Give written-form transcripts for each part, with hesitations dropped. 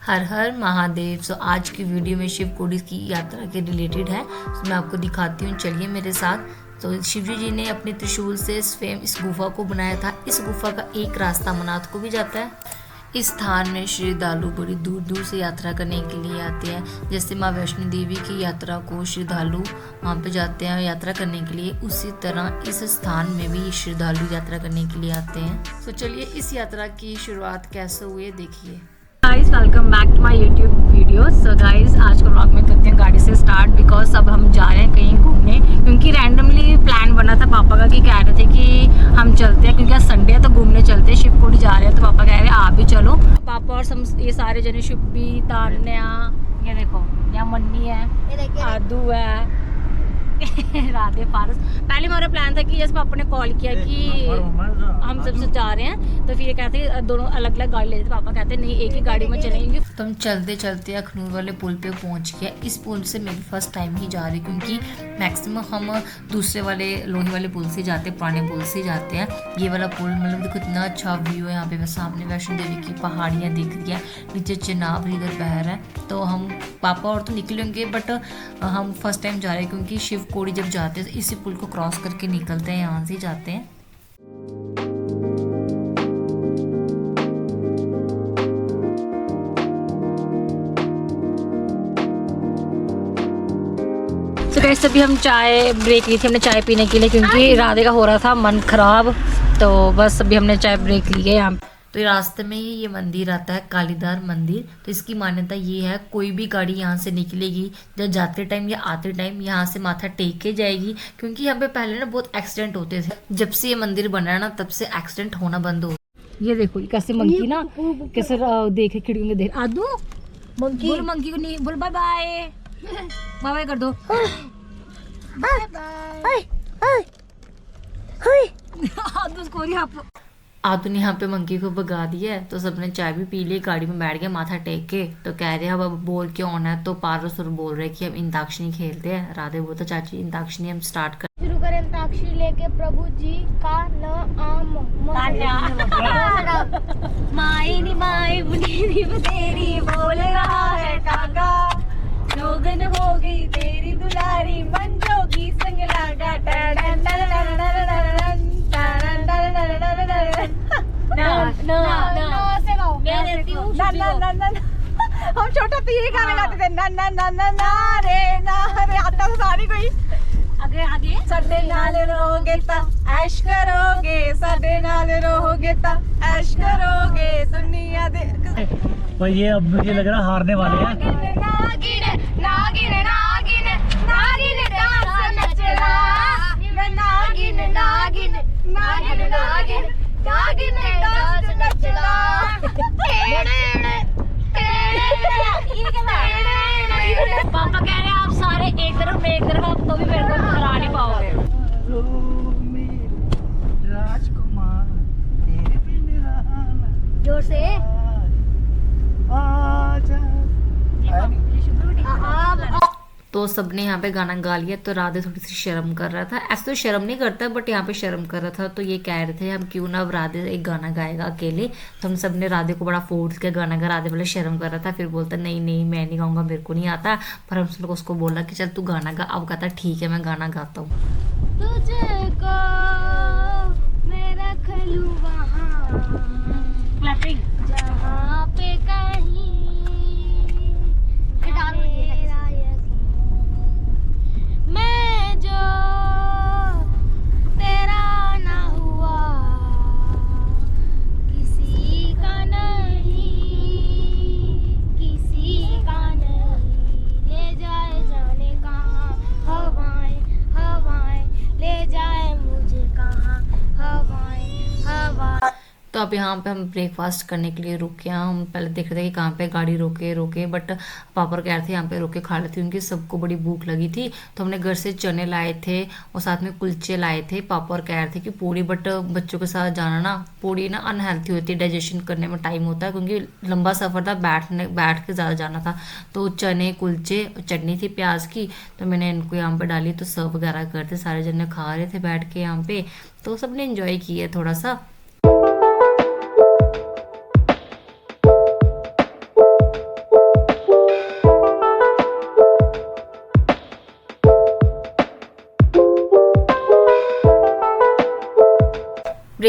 हर हर महादेव। आज की वीडियो में शिव कोडी की यात्रा के रिलेटेड है। मैं आपको दिखाती हूँ, चलिए मेरे साथ। तो शिवजी जी ने अपने त्रिशूल से स्वयं इस गुफा को बनाया था। इस गुफा का एक रास्ता मनाथ को भी जाता है। इस स्थान में श्रद्धालु बड़ी दूर दूर से यात्रा करने के लिए आते हैं। जैसे माँ वैष्णो देवी की यात्रा को श्रद्धालु वहाँ पे जाते हैं यात्रा करने के लिए, उसी तरह इस स्थान में भी श्रद्धालु यात्रा करने के लिए आते हैं। तो चलिए इस यात्रा की शुरुआत कैसे हुई है देखिए। Guys welcome back to my YouTube video. So guys आज का व्लॉग में करते हैं गाड़ी से स्टार्ट, बिकॉज अब हम जा रहे हैं कहीं घूमने, क्योंकि रैंडमली प्लान बना था पापा का कि कह रहे थे कि हम चलते हैं क्योंकि आज संडे है तो घूमने चलते हैं, शिवकोटी जा रहे हैं। तो पापा कह रहे हैं आप भी चलो। पापा और सब ये सारे जने, शुभी, तान्या, ये देखो यहाँ मन्नी है, आदू है, राधे, पारस। पहले हमारा प्लान था कि जैसे पापा ने कॉल किया कि हम सबसे जा रहे हैं, तो फिर ये कहते हैं दोनों अलग अलग गाड़ी लेते। पापा कहते हैं नहीं एक ही गाड़ी में चलेंगे। तो हम चलते चलते अखनूर वाले पुल पे पहुंच गए। इस पुल से मेरी फर्स्ट टाइम ही जा रही, क्योंकि मैक्सिमम हम दूसरे वाले लोही वाले पुल से जाते हैं, पुराने पुल से जाते हैं। ये वाला पुल मतलब देखो इतना अच्छा व्यू है यहाँ पे। सामने वैष्णो देवी की पहाड़ियाँ दिख रही है, नीचे चिनाब रिवर बह रहा है। तो हम पापा और तो निकलेंगे, बट हम फर्स्ट टाइम जा रहे हैं, क्योंकि शिव कोडी जब जाते हैं इसी पुल को क्रॉस करके निकलते हैं, यहाँ से जाते हैं। तो गाइस अभी हम चाय ब्रेक ली थी हमने चाय पीने के लिए, क्योंकि राधे का हो रहा था मन खराब। तो बस अभी हमने चाय ब्रेक ली है यहाँ। तो रास्ते में ही ये मंदिर आता है, कालीदार मंदिर। तो इसकी मान्यता ये है, कोई भी गाड़ी यहाँ से निकलेगी जब जाते टाइम या आते टाइम यहाँ से माथा टेक के जाएगी, क्योंकि यहाँ पे पहले ना बहुत एक्सीडेंट होते थे। जब से ये मंदिर बना है ना, तब से एक्सीडेंट होना बंद हो। ये देखो कैसे मंकी ना, कैसे देखे खिड़की में देख। आदू मंकी, बोल मंकी को नहीं, बोल बाय बाय, बाय बाय कर दो। आदू स्कोरी आप। आदू ने यहाँ पे मंकी को भगा दिया है। तो सबने चाय भी पी ली, गाड़ी में बैठ गए माथा टेक के। तो कह रहे हैं अब बोल के आना है। तो पारस और बोल रहे कि हम इंताक्षरी खेलते हैं। राधे बोलता चाची इंताक्षरी हम स्टार्ट कर शुरू करें अंताक्षरी लेके प्रभु जी का नाम। माए नी माए बुनी नी तेरी बोल रहा है टांगा, जोगन हो गई तेरी दुलारी मन जोगी संग लागा। हम छोटा तो यही गाने गाते थे, ना ना ना ना ना रे आता तो सारी कोई। आगे आगे साडे नाल रहोगे ता ऐश करोगे, साडे नाल रहोगे ता ऐश करोगे दुनिया दे। पर ये अब मुझे लग रहा हारने वाले हैं। नागिन नागिन नागिन नागिन डांस नचला, नागिन नागिन नागिन नागिन नागिन डांस नचला। पापा कह रहे हैं आप सारे एक तरफ मैं एक तरफ, आप तो भी मेरे को हरा नहीं पाओगे। राजकुमार तेरे बिन रहना जोर से आजा। तो सबने यहाँ पे गाना गा लिया। तो राधे थोड़ी सी शर्म कर रहा था। ऐसे तो शर्म नहीं करता, बट यहाँ पे शर्म कर रहा था। तो ये कह रहे थे हम क्यों ना अब राधे एक गाना गाएगा अकेले। तो हम सब ने राधे को बड़ा फोर्स किया गाना गा। राधे वाले शर्म कर रहा था, फिर बोलता नहीं नहीं मैं नहीं गाऊंगा, मेरे को नहीं आता। पर हम सब उसको बोला कि चल तू गाना गा। अब कहता ठीक है मैं गाना गाता हूँ। तुझको मैं रख लूं वहाँ जहाँ पे कहीं मेरा यकीन, मैं जो तेरा ना हुआ किसी का नहीं, किसी का नहीं। ले जाए जाने कहाँ हवाएं, हवाएं ले जाए मुझे कहाँ हवाएं, हवाएं। तो अब यहाँ पे हम ब्रेकफास्ट करने के लिए रुके। हम पहले देख रहे थे कि कहाँ पे गाड़ी रोके, बट पापा कह रहे थे यहाँ पे रोके खा लेते, क्योंकि सबको बड़ी भूख लगी थी। तो हमने घर से चने लाए थे और साथ में कुलचे लाए थे। पापा और कह रहे थे कि पूड़ी, बट बच्चों के साथ जाना ना, पूड़ी ना अनहेल्थी होती है, डाइजेशन करने में टाइम होता है, क्योंकि लंबा सफ़र था, बैठ के ज़्यादा जाना था। तो चने, कुलचे, चटनी थी प्याज की, तो मैंने इनको यहाँ पे डाली। तो सर्व वगैरह करते सारे जने खा रहे थे बैठ के यहाँ पे। तो सबने इंजॉय किया थोड़ा सा।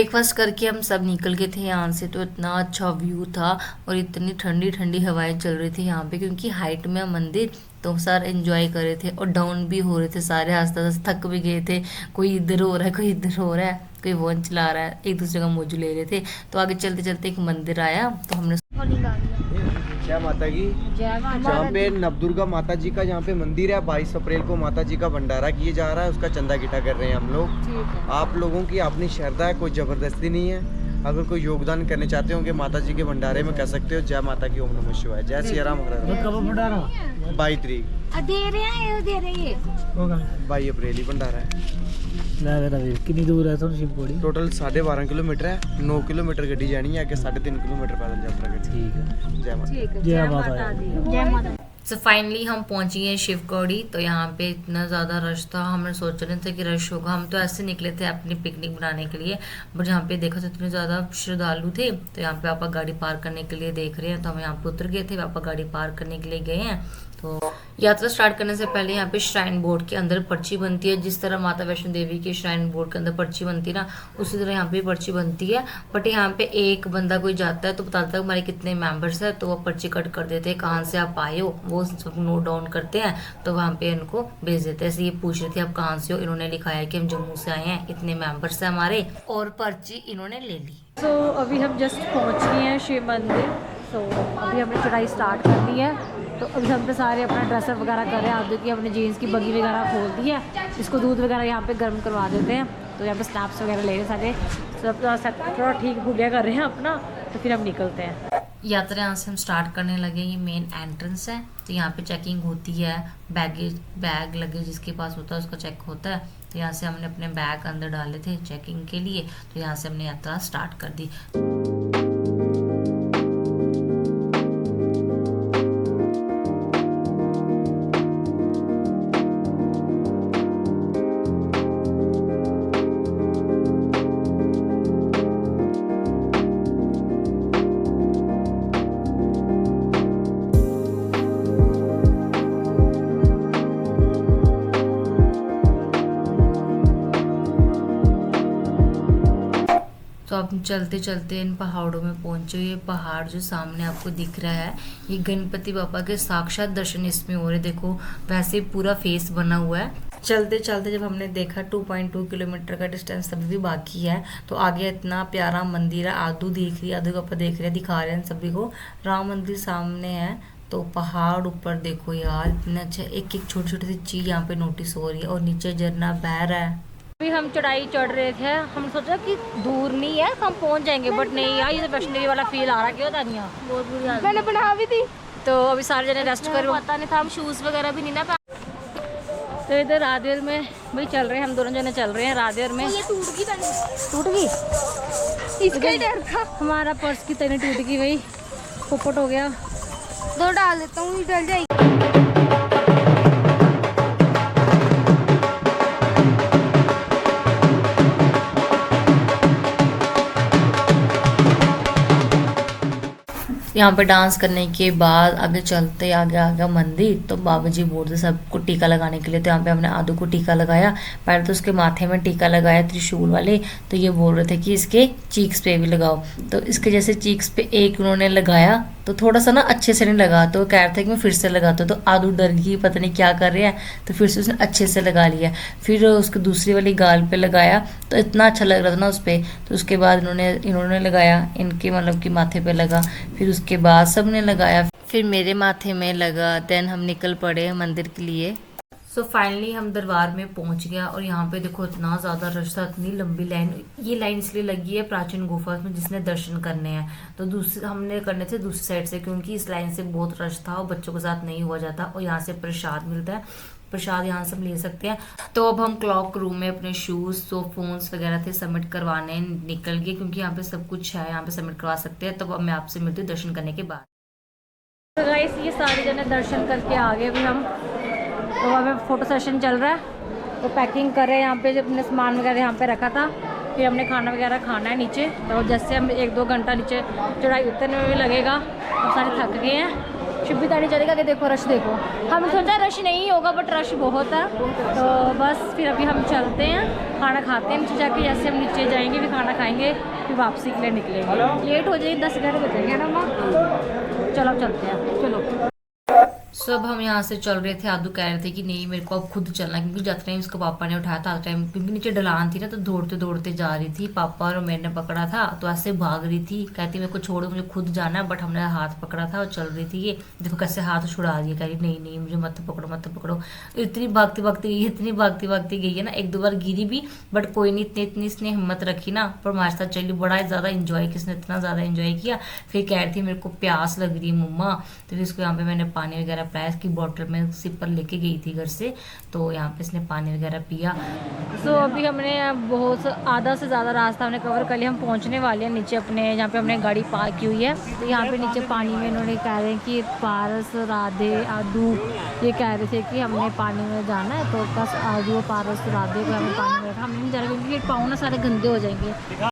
ब्रेकफास्ट करके हम सब निकल गए थे यहाँ से। तो इतना अच्छा व्यू था और इतनी ठंडी ठंडी हवाएं चल रही थी यहाँ पे, क्योंकि हाइट में मंदिर, तो सारे एंजॉय कर रहे थे और डाउन भी हो रहे थे सारे, हंसते हंसते थक भी गए थे। कोई इधर हो रहा है, कोई इधर हो रहा है, कोई फोन चला रहा है, एक दूसरे का मौजू ले रहे थे। तो आगे चलते चलते एक मंदिर आया, तो हमने जय माता की। जहाँ पे नवदुर्गा माता जी का जहाँ पे मंदिर है, 22 अप्रैल को माता जी का भंडारा किया जा रहा है, उसका चंदा इकट्ठा कर रहे हैं हम लोग। आप लोगों की अपनी श्रद्धा है, कोई जबरदस्ती नहीं है। अगर कोई योगदान करने चाहते हो कि माता जी के भंडारे में कर सकते हो। जय माता की, ओम नमः शिवाय, जय सिया राम। कब भंडारा? 22 तारीख, दे रहे हैं होगा 22 अप्रैल ही भंडारा है। कितनी दूर है तो शिवखोड़ी? टोटल 12.5 किलोमीटर है। 9 किलोमीटर गड्डी जानी है, आगे 3.5 किलोमीटर पैदल यात्रा करनी। ठीक है, जय माता। जय माता दी। जय माता। तो फाइनली हम पहुंच गए शिवखोड़ी। तो यहाँ पे इतना ज़्यादा रश था, हमने सोचा नहीं था कि रश होगा। हम तो ऐसे निकले थे अपनी पिकनिक बनाने के लिए, बट यहाँ पे देखा तो इतने ज़्यादा श्रद्धालु थे। तो यहाँ पे पापा गाड़ी पार्क करने के लिए देख रहे हैं, तो हम यहाँ पे उतर गए थे, पापा गाड़ी पार्क करने के लिए गए हैं। तो यात्रा स्टार्ट करने से पहले यहाँ पे श्राइन बोर्ड के अंदर पर्ची बनती है। जिस तरह माता वैष्णो देवी के श्राइन बोर्ड के अंदर पर्ची बनती है ना, उसी तरह यहाँ पे पर्ची बनती है। बट यहाँ पे एक बंदा कोई जाता है तो बताता है हमारे कितने मेंबर्स है, तो वो पर्ची कट कर देते हैं, कहाँ से आप आए हो वो सब नोट डाउन करते हैं, तो वहाँ पे इनको भेज देते हैं। ऐसे ये पूछ रहे थे आप कहाँ से हो, इन्होंने लिखा है कि हम जम्मू से आए हैं, इतने मेंबर्स है हमारे, और पर्ची इन्होंने ले ली। तो अभी हम जस्ट पहुँच गए हैं शिव मंदिर। तो अभी हमने चढ़ाई स्टार्ट कर दी है। तो अभी हम पे सारे अपना ड्रेसअप वगैरह कर रहे हैं। आप देखिए हमने जीन्स की बगी वगैरह खोल दी है, इसको दूध वगैरह यहाँ पे गर्म करवा देते हैं। तो यहाँ पे स्नैप्स वगैरह ले रहे हैं सारे, सब थोड़ा ठीक हो गया कर रहे हैं अपना। तो फिर हम निकलते हैं। यात्रा यहाँ से हम स्टार्ट करने लगे। ये मेन एंट्रेंस है, तो यहाँ पे चेकिंग होती है, बैग लगे जिसके पास होता है उसका चेक होता है। तो यहाँ से हमने अपने बैग अंदर डाले थे चेकिंग के लिए। तो यहाँ से हमने यात्रा स्टार्ट कर दी। तो अब चलते चलते इन पहाड़ों में पहुंचे। ये पहाड़ जो सामने आपको दिख रहा है, ये गणपति बापा के साक्षात दर्शन इसमें हो रहे। देखो वैसे पूरा फेस बना हुआ है। चलते चलते जब हमने देखा 2.2 किलोमीटर का डिस्टेंस अभी भी बाकी है, तो आगे इतना प्यारा मंदिर है। आदू देख रही है, आदू पापा देख रहे हैं, दिखा रहे हैं सभी को। राम मंदिर सामने है, तो पहाड़ ऊपर देखो यार, इतना अच्छा, एक एक छोटी छोटी सी चीज यहाँ पे नोटिस हो रही है, और नीचे झरना बह रहा है। अभी हम चढ़ाई चढ़ रहे थे, हम सोचा कि दूर नहीं है हम पहुंच जाएंगे, बट नहीं यार, ये तो वैष्णो देवी वाला फील आ रहा। क्यों था नहीं, बहुत बुरी हालत मैंने बना भी थी। तो अभी सारे जने रेस्ट कर, पता नहीं था, हम शूज़ वगैरह भी नहीं ना। तो इधर राधेर में भाई चल रहे हैं, हम दोनों जने चल रहे हैं राधेर में। ये टूट गई इसका ही डर था। हमारा पर्स की तने टूट गई भाई, पोपट हो गया। दो डाल देता हूँ, डल जाएगी। यहाँ पे डांस करने के बाद आगे चलते आगे आ गया मंदिर। तो बाबा जी बोल रहे सबको टीका लगाने के लिए। तो यहाँ पे हमने आदू को टीका लगाया। पहले तो उसके माथे में टीका लगाया त्रिशूल वाले। तो ये बोल रहे थे कि इसके चीक्स पे भी लगाओ। तो इसके जैसे चीक्स पे एक उन्होंने लगाया, तो थोड़ा सा ना अच्छे से नहीं लगा, तो कह रहे थे कि मैं फिर से लगाता हूँ। तो आदू डर गई, पता नहीं क्या कर रहे हैं, तो फिर से उसने अच्छे से लगा लिया। फिर उसके दूसरी वाली गाल पे लगाया, तो इतना अच्छा लग रहा था ना उस पर। तो उसके बाद इन्होंने लगाया, इनके मतलब कि माथे पे लगा। फिर उसके बाद सबने लगाया, फिर मेरे माथे में लगा। देन हम निकल पड़े मंदिर के लिए। सो फाइनली हम दरबार में पहुंच गया, और यहाँ पे देखो इतना ज़्यादा रश था, इतनी लंबी लाइन। ये लाइन इसलिए लगी है प्राचीन गुफा में, जिसने दर्शन करने हैं। तो दूसरे हमने करने थे दूसरी साइड से, क्योंकि इस लाइन से बहुत रश था और बच्चों के साथ नहीं हुआ जाता। और यहाँ से प्रसाद मिलता है, प्रसाद यहाँ से हम ले सकते हैं। तो अब हम क्लॉक रूम में अपने शूज़, तो फोन्स वगैरह थे सबमिट करवाने निकल गए, क्योंकि यहाँ पे सब कुछ है, यहाँ पे सबमिट करवा सकते हैं। तो अब मैं आपसे मिलती हूँ दर्शन करने के बाद। तो गाइस ये सारे जने दर्शन करके आ गए अभी हम। तो हमें फ़ोटो सेशन चल रहा है, तो पैकिंग कर रहे हैं। यहाँ पे जब अपने सामान वगैरह यहाँ पे रखा था, फिर हमने खाना वगैरह खाना है नीचे। तो जैसे हम 1-2 घंटा नीचे चढ़ाई उतरने में भी लगेगा, हम सारे थक गए हैं। शिव भी ताड़ी चलेगा कि देखो रश देखो। हम सोचा रश नहीं होगा बट रश बहुत है। तो बस फिर अभी हम चलते हैं, खाना खाते हैं। नीचे जाके जैसे हम नीचे जाएंगे फिर खाना खाएंगे, फिर वापसी के लिए निकलेंगे। लेट हो जाएगी, 10-11 बजेंगे ना माँ। चलो अब चलते हैं, चलो। सो अब हम यहाँ से चल रहे थे। आदू कह रहे थे कि नहीं मेरे को अब खुद चलना, क्योंकि जाते टाइम उसको पापा ने उठाया था, टाइम क्योंकि नीचे ढलान थी ना, तो दौड़ते दौड़ते जा रही थी। पापा और मैंने पकड़ा था तो ऐसे भाग रही थी, कहती मेरे को छोड़ो मुझे खुद जाना है, बट हमने हाथ पकड़ा था और चल रही थी। ये देखो कैसे हाथ छुड़ा दिया, कह रही नहीं नहीं मुझे मत पकड़ो मत पकड़ो। इतनी भागती भागती गई, इतनी भागती भागती गई है ना, 1-2 बार गिरी भी, बट कोई नहीं, इतनी इसने हिम्मत रखी ना, पर हमारे साथ चली। बड़ा ज़्यादा इंजॉय, किसने इतना ज़्यादा इंजॉय किया। फिर कह रही थी मेरे को प्यास लग रही है मम्मा, तो फिर इसको यहाँ पे मैंने पानी वगैरह पिलाया। इसकी बॉटल में सिपर लेके गई थी घर से, तो यहाँ पे इसने पानी वगैरह पिया। सो अभी हमने बहुत आधा से ज़्यादा रास्ता हमने कवर कर लिया। हम पहुँचने वाले हैं नीचे अपने, जहाँ पे हमने गाड़ी पार्क की हुई है। तो यहाँ पे नीचे पानी में इन्होंने कह रहे हैं कि पारस, राधे, आदू ये कह रहे थे कि हमने पानी में जाना है, तो बस आदू, पारस, राधे को हमें पानी में रखा। हम नहीं जा रहे क्योंकि पाँव ना सारे गंदे हो जाएंगे।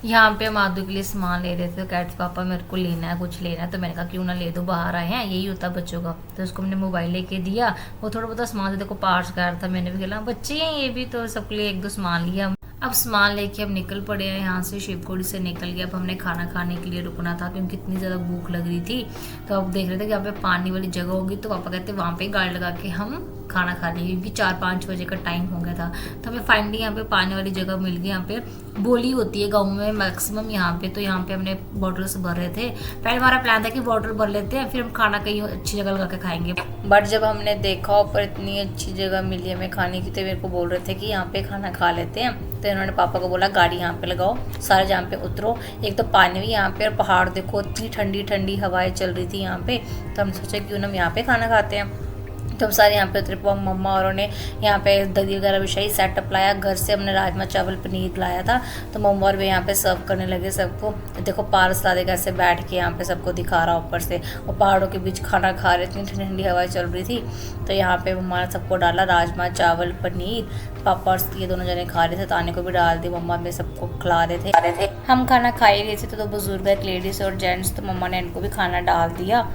यहाँ पे हम आदू के लिए सामान ले रहे थे, तो कहते पापा मेरे को लेना है, कुछ लेना है। तो मैंने कहा क्यों ना ले दो, बाहर आए हैं, यही होता बच्चों का। तो उसको हमने मोबाइल लेके दिया। वो थोड़ा बहुत सामान से देखो पार्ट्स कह रहा था, मैंने भी खेला, बच्चे हैं ये भी, तो सबके लिए 1-2 सामान लिया। अब सामान लेके हम निकल पड़े हैं यहाँ से, शिवखोड़ी से निकल गया। अब हमने खाना खाने के लिए रुकना था क्योंकि इतनी ज़्यादा भूख लग रही थी। तो अब देख रहे थे कि यहाँ पे पानी वाली जगह होगी, तो पापा कहते वहाँ पे गाड़ी लगा के हम खाना खा लेंगे, क्योंकि 4-5 बजे का टाइम हो गया था। तो हमें फाइनली यहाँ पे पानी वाली जगह मिल गई। यहाँ पे बोली होती है गाँव में मैक्सिमम यहाँ पे, तो यहाँ पे हमने बॉटल्स भर रहे थे। पहले हमारा प्लान था कि बॉटल भर लेते हैं, फिर हम खाना कहीं अच्छी जगह लगा के खाएंगे। बट जब हमने देखा ऊपर इतनी अच्छी जगह मिली हमें खाने की, तो मेरे को बोल रहे थे कि यहाँ पे खाना खा लेते हैं। तो इन्होंने पापा को बोला गाड़ी यहाँ पे लगाओ, सारे जहाँ पे उतरो। एक तो पानी भी यहाँ पे और पहाड़ देखो, इतनी ठंडी ठंडी हवाएं चल रही थी यहाँ पे। तो हमने सोचा क्यों ना हम यहाँ पे खाना खाते हैं। तो हम सारे यहाँ पे उतरे। मम्मा और उन्होंने यहाँ पे दही वगैरह बिछाई, सेटअप लाया। घर से हमने राजमा चावल पनीर लाया था, तो मम्मा और भी यहाँ पे सर्व करने लगे सबको। तो देखो पारस दादे कैसे बैठ के यहाँ पे सबको दिखा रहा ऊपर से, और पहाड़ों के बीच खाना खा रहे, इतनी ठंडी ठंडी हवाएं चल रही थी। तो यहाँ पे मम्मा ने सबको डाला राजमा चावल पनीर। पापा और ये दोनों जने खा रहे थे, ताने को भी डाल दी। मम्मा में सबको खिला रहे थे। हम खाना खा ही रहे थे, तो 2 बुजुर्ग एक लेडीज और जेंट्स, तो मम्मा ने इनको भी खाना डाल दिया।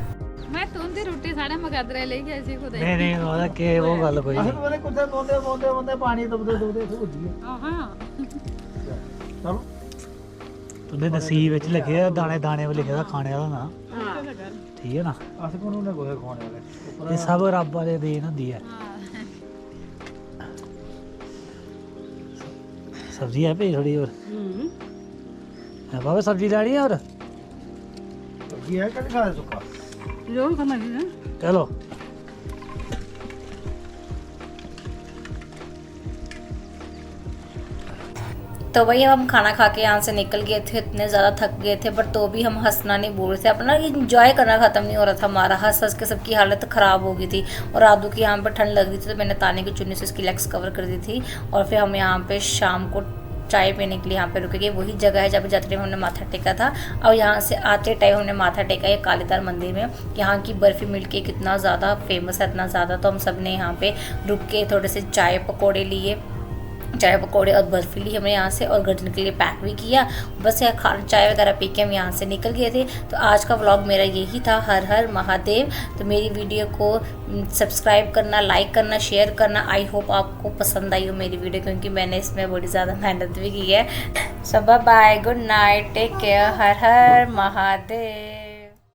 मैं तुंदी रोटी सारे मगाद रहे लेके ऐसे खुद नहीं नहीं ਉਹਦਾ ਕਿ ਉਹ ਗੱਲ ਕੋਈ ਨਹੀਂ ਉਹਨੇ ਕੁੱਤੇ ਬੋਂਦੇ ਬੋਂਦੇ ਬੋਂਦੇ ਪਾਣੀ ਦਬਦੇ ਦਬਦੇ ਇੱਥੇ ਭੁੱਜੀ ਹਾਂ ਚਲੋ ਉਹਦੇ ਨਸੀਬ ਵਿੱਚ ਲਿਖਿਆ ਦਾਣੇ ਦਾਣੇ ਵਿੱਚ ਲਿਖਿਆ ਖਾਣੇ ਵਾਲਾ ਨਾ ਠੀਕ ਹੈ ਨਾ ਅਸੀਂ ਕੋਨੂੰ ਨੇ ਕੋਈ ਖਾਣੇ ਵਾਲੇ ਇਹ ਸਭ ਰੱਬ ਵਾਲੇ ਦੇਣ ਹੁੰਦੀ ਹੈ सब्जी है भाई थोड़ी और है बाबा सब्जी लानी है और सब्जी है कल खा सुखा जो खाना है चलो तो वही हम खाना खा के यहाँ से निकल गए थे। इतने ज़्यादा थक गए थे, पर तो भी हम हंसना नहीं भूल रहे थे। अपना इंजॉय करना ख़त्म नहीं हो रहा था हमारा। हंस हंस के सबकी हालत ख़राब हो गई थी। और आदू की यहाँ पर ठंड लग रही थी, तो मैंने ताने की चुन्नी से उसकी लेग्स कवर कर दी थी। और फिर हम यहाँ पे शाम को चाय पीने के लिए यहाँ पे रुके गए। वही जगह है जब जाते टाइम हमने माथा टेका था, और यहाँ से आते टाइम हमने माथा टेका है कालीदार मंदिर में। यहाँ की बर्फ़ी मिलके कितना ज़्यादा फेमस है, इतना ज़्यादा, तो हम सब ने यहाँ पे रुक के थोड़े से चाय पकौड़े लिए, चाय पकौड़े और बर्फ़ी ली हमने यहाँ से, और गर्दन के लिए पैक भी किया। बस यार खाना चाय वगैरह पी के हम यहाँ से निकल गए थे। तो आज का व्लॉग मेरा यही था। हर हर महादेव। तो मेरी वीडियो को सब्सक्राइब करना, लाइक करना, शेयर करना। आई होप आपको पसंद आई हो मेरी वीडियो, क्योंकि मैंने इसमें बड़ी ज़्यादा मेहनत भी की है। So bye bye, good night, take care, हर हर महादेव।